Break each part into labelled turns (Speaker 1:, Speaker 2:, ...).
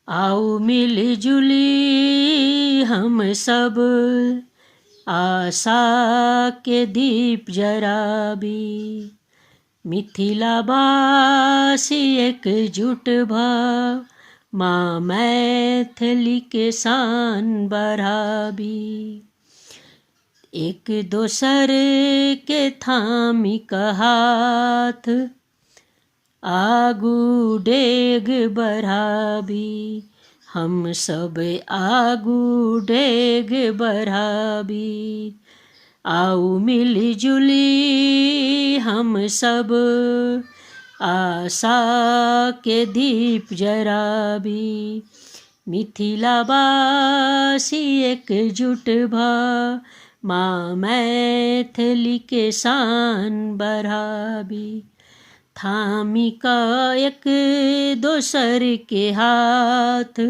Speaker 1: आओ मिलजुली हम सब आशा के दीप जराबी। मिथिलावासी एकजुट भाव माँ मैथिली के शान बढ़ाबी। एक दोसर के थामी का हाथ आगू डेग बढ़ाबी। हम सब आगू डेग बढ़ाबी। आओ मिलजुली हम सब आशा के दीप जराबी। मिथिलावासी एकजुट भा माँ मैथिली के शान बढ़ाबी। थामी का एक दोसर के हाथ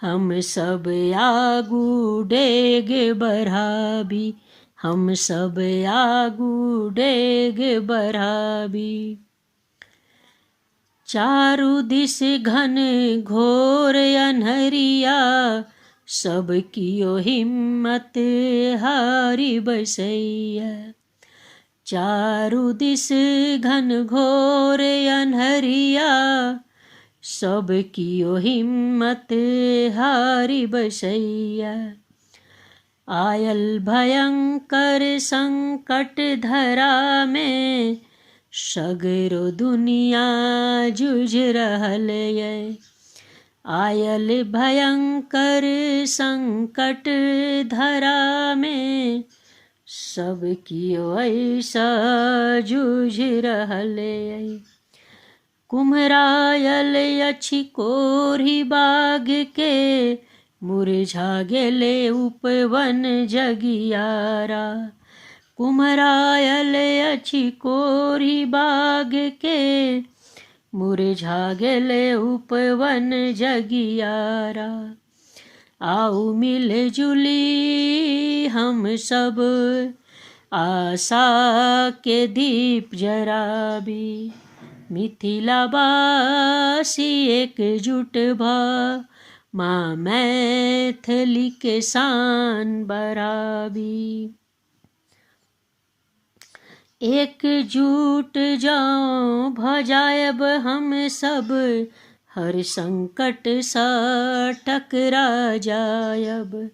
Speaker 1: हम सब आगू डेग बढ़ाबी। हम सब आगू डेग बढ़ाबी। चारू दिस घन घोर अन्हरिया सब कियो हिम्मत हारी बसैया। चारू दिस घन घोर अन्हरिया सब कियो हिम्मत हारी बसैया। आयल भयंकर संकट धरा में सगरो दुनिया जूझ रहल ये। आयल भयंकर संकट धरा में सब कियो ऐसा जूझ रहल ये। कुम्हरायल अछि कोढ़ी बाग के मुरझा गेले उपवन जगियारा। कुम्हरायल अछि कोढ़ी बाग के मुरझा गेले उपवन जगियारा। आओ मिलजुली हम सब आशा के दीप जराबी। मिथिलावासी एकजुट भा माँ मैथिली के शान बढ़ाबी। एकजुट जाओ भजायब हम सब हर संकट सा टकरा जायब।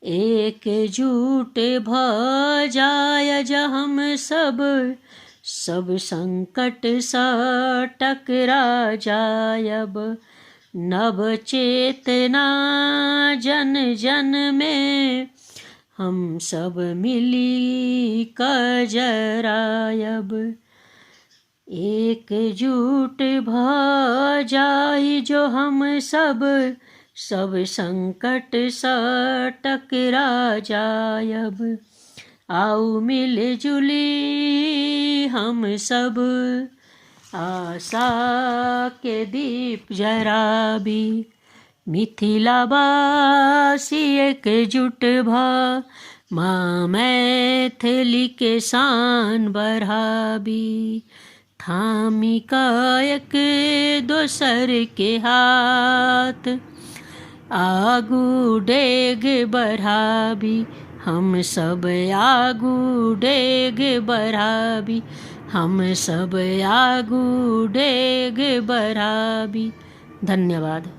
Speaker 1: एकजुट भजाय जा हम सब संकट सा टकरा जायब। नव चेतना जन जन में हम सब मिली का जरायब। एकजुट भजाई जो हम सब संकट सा टकरा जायब। आओ मिलजुली हम सब आशा के दीप जराबी। मिथिलावासी एकजुट भा माँ मैथिली के शान बढ़ाबी। थामी का एक दोसर के हाथ आगू डेग बढ़ाबी। हम सब आगू डेग बढ़ाबी। हम सब आगू डेग बढ़ाबी। धन्यवाद।